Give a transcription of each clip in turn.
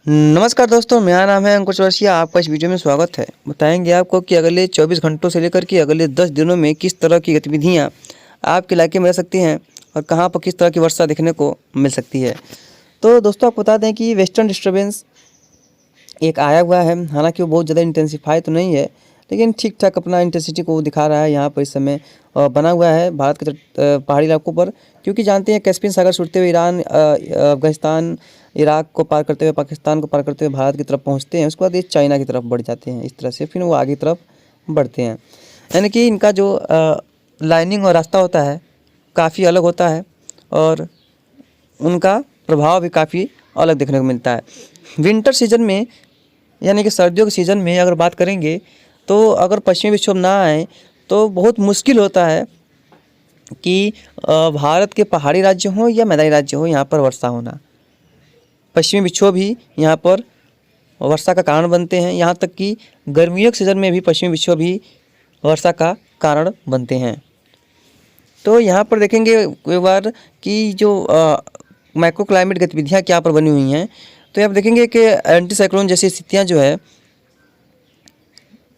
नमस्कार दोस्तों, मेरा नाम है अंकुश वर्षिया। आपका इस वीडियो में स्वागत है। बताएंगे आपको कि अगले 24 घंटों से लेकर के अगले 10 दिनों में किस तरह की गतिविधियां आपके इलाके में रह सकती हैं और कहां पर किस तरह की वर्षा देखने को मिल सकती है। तो दोस्तों, आपको बता दें कि वेस्टर्न डिस्टर्बेंस एक आया हुआ है। हालांकि वो बहुत ज़्यादा इंटेंसिफाई तो नहीं है, लेकिन ठीक ठाक अपना इंटेंसिटी को दिखा रहा है। यहाँ पर इस समय बना हुआ है भारत के पहाड़ी इलाकों पर, क्योंकि जानते हैं कैस्पियन सागर छूटते हुए ईरान, अफगानिस्तान, इराक को पार करते हुए, पाकिस्तान को पार करते हुए भारत की तरफ पहुँचते हैं। उसके बाद ये चाइना की तरफ बढ़ जाते हैं। इस तरह से फिर वो आगे की तरफ बढ़ते हैं। यानी कि इनका जो लाइनिंग और रास्ता होता है काफ़ी अलग होता है और उनका प्रभाव भी काफ़ी अलग देखने को मिलता है। विंटर सीजन में यानी कि सर्दियों के सीज़न में अगर बात करेंगे तो अगर पश्चिमी विक्षोभ ना आए तो बहुत मुश्किल होता है कि भारत के पहाड़ी राज्य हों या मैदानी राज्य हों, यहाँ पर वर्षा होना। पश्चिमी विक्षोभ ही यहाँ पर वर्षा का कारण बनते हैं। यहाँ तक कि गर्मियों के सीज़न में भी पश्चिमी विक्षोभ ही वर्षा का कारण बनते हैं। तो यहाँ पर देखेंगे एक बार कि जो माइक्रो क्लाइमेट गतिविधियाँ क्या पर बनी हुई हैं, तो यहाँ पर देखेंगे कि एंटी साइक्लोन जैसी स्थितियाँ जो है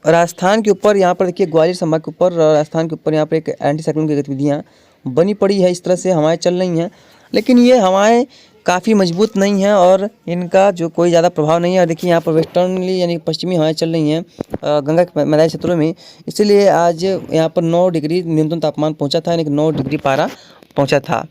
राजस्थान के ऊपर, यहाँ पर देखिए ग्वालियर संभाग के ऊपर, राजस्थान के ऊपर यहाँ पर एक एंटी साइक्लोन की गतिविधियाँ बनी पड़ी है। इस तरह से हवाएं चल रही हैं, लेकिन ये हवाएं काफ़ी मजबूत नहीं हैं और इनका जो कोई ज़्यादा प्रभाव नहीं है। और देखिए यहाँ पर वेस्टर्नली यानी पश्चिमी हवाएं चल रही हैं गंगा के मैदानी क्षेत्रों में। इसीलिए आज यहाँ पर 9 डिग्री न्यूनतम तापमान पहुँचा था, यानी कि 9 डिग्री पारा पहुँचा था।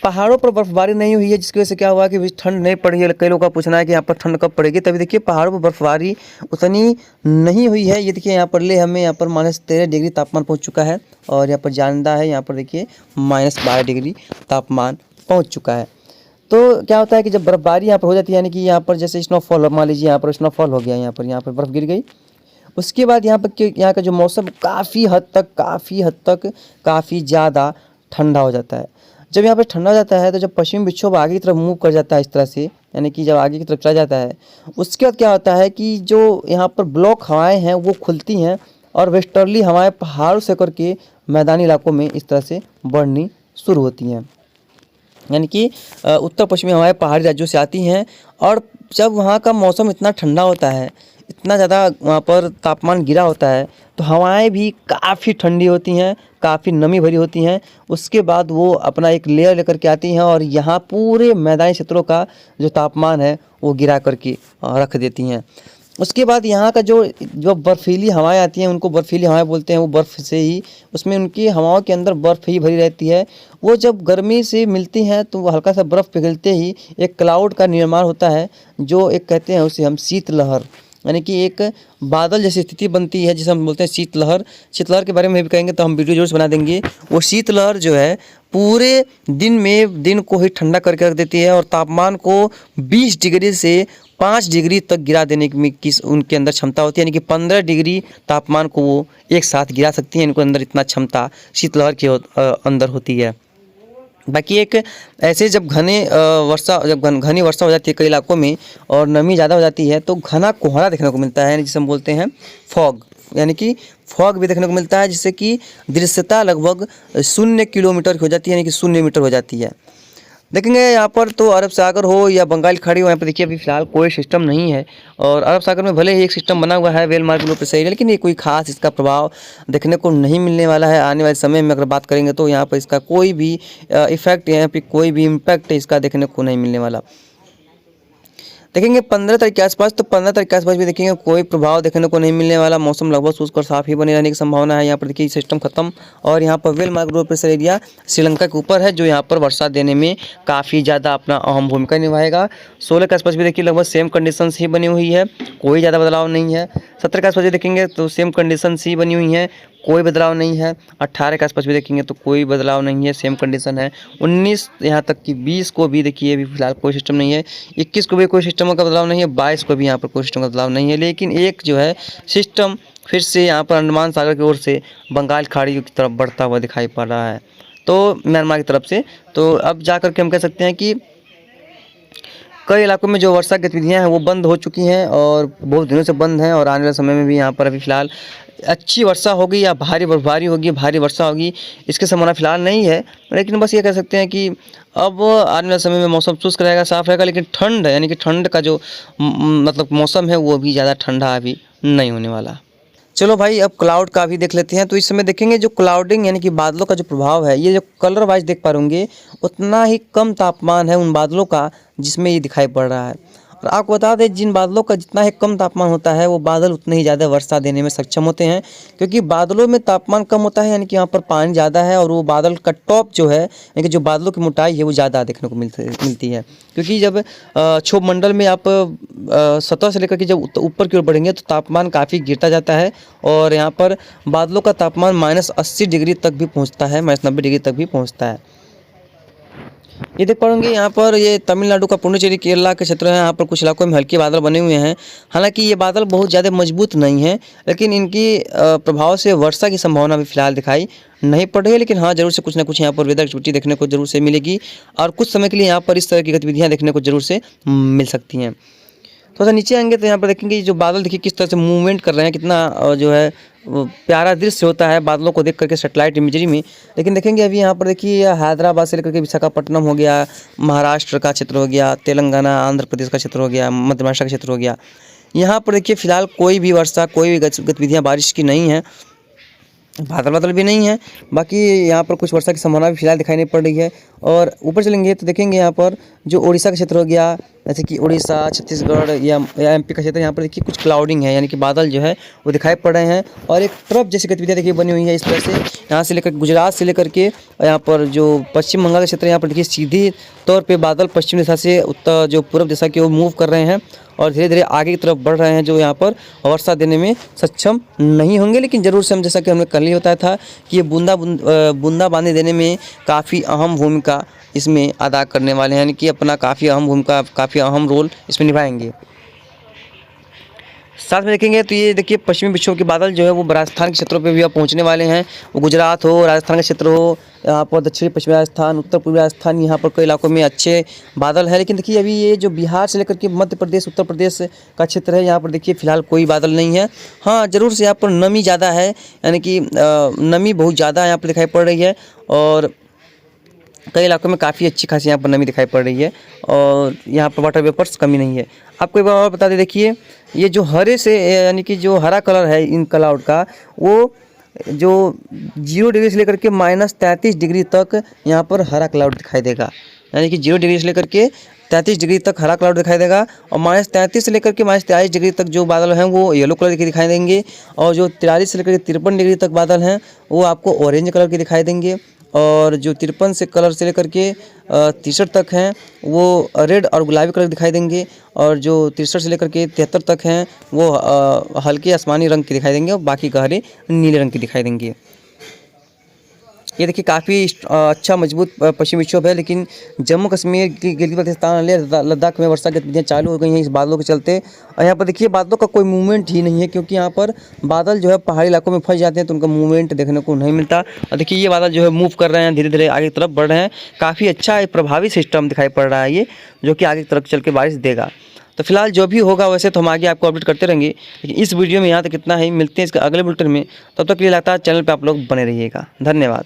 पहाड़ों पर बर्फबारी नहीं हुई है, जिसकी वजह से क्या हुआ कि ठंड नहीं पड़ी है। कई लोगों का पूछना है कि यहाँ पर ठंड कब पड़ेगी। तभी देखिए पहाड़ों पर बर्फबारी उतनी नहीं हुई है। ये देखिए यहाँ पर ले हमें यहाँ पर -13 डिग्री तापमान पहुँच चुका है और यहाँ पर जानदा है, यहाँ पर देखिए -12 डिग्री तापमान पहुँच चुका है। तो क्या होता है कि जब बर्फबारी यहाँ पर हो जाती है, यानी कि यहाँ पर जैसे स्नोफॉल, मान लीजिए यहाँ पर स्नोफॉल हो गया, यहाँ पर बर्फ़ गिर गई, उसके बाद यहाँ का जो मौसम काफ़ी हद तक काफ़ी ज़्यादा ठंडा हो जाता है। जब यहाँ पे ठंडा हो जाता है तो जब पश्चिमी विक्षोभ आगे की तरफ मूव कर जाता है इस तरह से, यानी कि जब आगे की तरफ चला जाता है, उसके बाद क्या होता है कि जो यहाँ पर ब्लॉक हवाएं हैं वो खुलती हैं और वेस्टर्ली हवाएं पहाड़ों से करके मैदानी इलाकों में इस तरह से बढ़नी शुरू होती हैं। यानी कि उत्तर पश्चिमी हवाएं पहाड़ी राज्यों से आती हैं और जब वहाँ का मौसम इतना ठंडा होता है, इतना ज़्यादा वहाँ पर तापमान गिरा होता है, तो हवाएं भी काफ़ी ठंडी होती हैं, काफ़ी नमी भरी होती हैं। उसके बाद वो अपना एक लेयर लेकर के आती हैं और यहाँ पूरे मैदानी क्षेत्रों का जो तापमान है वो गिरा करके रख देती हैं। उसके बाद यहाँ का जो बर्फीली हवाएं आती हैं उनको बर्फीली हवाएं बोलते हैं। वो बर्फ़ से ही, उसमें उनकी हवाओं के अंदर बर्फ़ ही भरी रहती है। वो जब गर्मी से मिलती हैं तो वो हल्का सा बर्फ़ पिघलते ही एक क्लाउड का निर्माण होता है, जो एक कहते हैं उसे हम शीतलहर, यानी कि एक बादल जैसी स्थिति बनती है जिसे हम बोलते हैं शीतलहर। शीतलहर के बारे में भी कहेंगे तो हम वीडियो जरूर से बना देंगे। वो शीतलहर जो है पूरे दिन को ही ठंडा करके रख देती है और तापमान को 20 डिग्री से 5 डिग्री तक गिरा देने की उनके अंदर क्षमता होती है। यानी कि 15 डिग्री तापमान को वो एक साथ गिरा सकती हैं। इनके अंदर इतना क्षमता शीतलहर के अंदर होती है। बाकी एक ऐसे जब घनी वर्षा हो जाती है कई इलाकों में और नमी ज़्यादा हो जाती है तो घना कोहरा देखने को मिलता है, जिसे हम बोलते हैं फॉग। यानी कि फॉग भी देखने को मिलता है, जिससे कि दृश्यता लगभग 0 किलोमीटर की हो जाती है, यानी कि 0 मीटर हो जाती है। देखेंगे यहाँ पर तो अरब सागर हो या बंगाल की खाड़ी हो, यहाँ पर देखिए अभी फिलहाल कोई सिस्टम नहीं है। और अरब सागर में भले ही एक सिस्टम बना हुआ है वेलमार्क लो प्रेशर एरिया, लेकिन ये कोई खास इसका प्रभाव देखने को नहीं मिलने वाला है। आने वाले समय में अगर बात करेंगे तो यहाँ पर इसका कोई भी इफेक्ट, यहाँ पर कोई भी इम्पैक्ट इसका देखने को नहीं मिलने वाला। देखेंगे 15 तारीख के आसपास, तो 15 तारीख के आसपास भी देखेंगे कोई प्रभाव देखने को नहीं मिलने वाला। मौसम लगभग शुष्क और साफ ही बने रहने की संभावना है। यहाँ पर देखिए सिस्टम खत्म और यहाँ पर well-marked low pressure area Sri Lanka के ऊपर है, जो यहाँ पर वर्षा देने में काफ़ी ज़्यादा अपना अहम भूमिका निभाएगा। 16 के आसपास भी देखिए लगभग सेम कंडीशंस ही बनी हुई है, कोई ज़्यादा बदलाव नहीं है। 17 के आसपास भी देखेंगे तो सेम कंडीशंस ही बनी हुई हैं, कोई बदलाव नहीं है। 18 के आसपास भी देखेंगे तो कोई बदलाव नहीं है, सेम कंडीशन है। 19 यहाँ तक कि 20 को भी देखिए अभी फिलहाल कोई सिस्टम नहीं है। 21 को भी कोई सिस्टम का बदलाव नहीं है। 22 को भी यहाँ पर कोई सिस्टम का बदलाव नहीं है। लेकिन एक जो है सिस्टम फिर से यहाँ पर अंडमान सागर की ओर से बंगाल खाड़ी की तरफ बढ़ता हुआ दिखाई पड़ रहा है, तो म्यांमार की तरफ से। तो अब जा कर के हम कह सकते हैं कि कई इलाकों में जो वर्षा गतिविधियां हैं वो बंद हो चुकी हैं और बहुत दिनों से बंद हैं, और आने वाले समय में भी यहाँ पर अभी फ़िलहाल अच्छी वर्षा होगी या भारी बर्फबारी होगी, भारी वर्षा होगी, इसकी संभावना फ़िलहाल नहीं है। लेकिन बस ये कह सकते हैं कि अब आने वाले समय में मौसम शुष्क रहेगा, साफ़ रहेगा, लेकिन ठंड यानी कि ठंड का जो मतलब मौसम है वो भी ज़्यादा ठंडा अभी नहीं होने वाला। चलो भाई, अब क्लाउड का भी देख लेते हैं। तो इस समय देखेंगे जो क्लाउडिंग यानी कि बादलों का जो प्रभाव है, ये जो कलर वाइज देख पा होंगे, उतना ही कम तापमान है उन बादलों का जिसमें ये दिखाई पड़ रहा है। और आपको बता दें, जिन बादलों का जितना ही कम तापमान होता है वो बादल उतने ही ज़्यादा वर्षा देने में सक्षम होते हैं, क्योंकि बादलों में तापमान कम होता है यानी कि यहाँ पर पानी ज़्यादा है, और वो बादल का टॉप जो है यानी कि जो बादलों की मोटाई है वो ज़्यादा देखने को मिलती है। क्योंकि जब क्षोभ मंडल में आप सतह से लेकर के जब ऊपर की ओर बढ़ेंगे तो तापमान काफ़ी गिरता जाता है, और यहाँ पर बादलों का तापमान -80 डिग्री तक भी पहुँचता है, -90 डिग्री तक भी पहुँचता है। ये देख पाएंगे यहाँ पर, ये तमिलनाडु का पुडुचेरी केरला के क्षेत्र है। यहाँ पर कुछ इलाकों में हल्के बादल बने हुए हैं। हालांकि ये बादल बहुत ज़्यादा मजबूत नहीं है, लेकिन इनकी प्रभाव से वर्षा की संभावना भी फिलहाल दिखाई नहीं पड़ रही है। लेकिन हाँ, जरूर से कुछ ना कुछ यहाँ पर वेदर एक्टिविटी देखने को जरूर से मिलेगी, और कुछ समय के लिए यहाँ पर इस तरह की गतिविधियाँ देखने को जरूर से मिल सकती हैं। थोड़ा सा नीचे आएंगे तो यहाँ पर देखेंगे जो बादल देखिए किस तरह से मूवमेंट कर रहे हैं, कितना जो है वो प्यारा दृश्य होता है बादलों को देख करके सैटेलाइट इमेजरी में। लेकिन देखेंगे अभी यहाँ पर देखिए हैदराबाद से लेकर के विशाखापट्टनम हो गया, महाराष्ट्र का क्षेत्र हो गया, तेलंगाना आंध्र प्रदेश का क्षेत्र हो गया, मध्य महाराष्ट्र का क्षेत्र हो गया, यहाँ पर देखिए फिलहाल कोई भी वर्षा, कोई भी गतिविधियाँ बारिश की नहीं है, बादल भी नहीं है। बाकी यहाँ पर कुछ वर्षा की संभावना भी फिलहाल दिखाई नहीं पड़ रही है। और ऊपर चलेंगे तो देखेंगे यहाँ पर जो उड़ीसा का क्षेत्र हो गया, जैसे कि उड़ीसा, छत्तीसगढ़ या एमपी का क्षेत्र, यहाँ पर देखिए कुछ क्लाउडिंग है, यानी कि बादल जो है वो दिखाई पड़ रहे हैं, और एक ट्रफ जैसी गतिविधियाँ देखिए बनी हुई है इस तरह से। यहाँ से लेकर गुजरात से लेकर के यहाँ पर जो पश्चिम बंगाल का क्षेत्र है, यहाँ पर देखिए सीधी तौर पर बादल पश्चिम दिशा से उत्तर जो पूर्व दिशा की ओर मूव कर रहे हैं, और धीरे धीरे आगे की तरफ बढ़ रहे हैं, जो यहाँ पर वर्षा देने में सक्षम नहीं होंगे। लेकिन ज़रूर से हम, जैसा कि हमने कल ही बताया था कि ये बूंदाबांदी देने में काफ़ी अहम भूमिका इसमें अदा करने वाले हैं, यानी कि अपना काफ़ी अहम भूमिका, काफ़ी अहम रोल इसमें निभाएंगे। साथ में देखेंगे तो ये देखिए पश्चिमी विक्षोभ के बादल जो है वो राजस्थान के क्षेत्रों पे भी अब पहुंचने वाले हैं। वो गुजरात हो, राजस्थान का क्षेत्र हो, यहाँ पर दक्षिणी पश्चिमी राजस्थान, उत्तर पूर्वी राजस्थान, यहाँ पर कई इलाकों में अच्छे बादल हैं। लेकिन देखिए अभी ये जो बिहार से लेकर के मध्य प्रदेश, उत्तर प्रदेश का क्षेत्र है, यहाँ पर देखिए फिलहाल कोई बादल नहीं है। हाँ, ज़रूर से यहाँ पर नमी ज़्यादा है, यानी कि नमी बहुत ज़्यादा यहाँ पर दिखाई पड़ रही है, और कई इलाकों में काफ़ी अच्छी खासी यहाँ पर नमी दिखाई पड़ रही है, और यहाँ पर वाटर वेपर्स कमी नहीं है। आपको एक बार और बता दें, देखिए ये जो हरे से यानी कि जो हरा कलर है इन क्लाउड का, वो जो 0 डिग्री से लेकर के -33 डिग्री तक यहाँ पर हरा क्लाउड दिखाई देगा, यानी कि 0 डिग्री से लेकर के 33 डिग्री तक हरा क्लाउड दिखाई देगा, और -33 से लेकर के -43 डिग्री तक जो बादल हैं वो येलो कलर के दिखाई देंगे, और जो 43 से लेकर के 53 डिग्री तक बादल हैं वो आपको ऑरेंज कलर के दिखाई देंगे, और जो 53 से कलर से लेकर के 63 तक हैं वो रेड और गुलाबी कलर दिखाई देंगे, और जो 63 से लेकर के 73 तक हैं वो हल्के आसमानी रंग के दिखाई देंगे, और बाकी गहरे नीले रंग के दिखाई देंगे। ये देखिए काफ़ी अच्छा मजबूत पश्चिमी विक्षोभ है, लेकिन जम्मू कश्मीर, गिलगित बाल्टिस्तान, लद्दाख में वर्षा गतिविधियाँ चालू हो गई हैं इस बादलों के चलते। और यहाँ पर देखिए बादलों का कोई मूवमेंट ही नहीं है, क्योंकि यहाँ पर बादल जो है पहाड़ी इलाकों में फंस जाते हैं तो उनका मूवमेंट देखने को नहीं मिलता। और देखिए ये बादल जो है मूव कर रहे हैं, धीरे धीरे आगे की तरफ बढ़ रहे हैं। काफ़ी अच्छा एक प्रभावी सिस्टम दिखाई पड़ रहा है ये, जो कि आगे की तरफ चल के बारिश देगा। तो फिलहाल जो भी होगा वैसे तो हम आगे आपको अपडेट करते रहेंगे, लेकिन इस वीडियो में यहाँ तक कितना ही। मिलते हैं इसके अगले बुलेटिन में, तब तक के लिए लगातार चैनल पर आप लोग बने रहिएगा। धन्यवाद।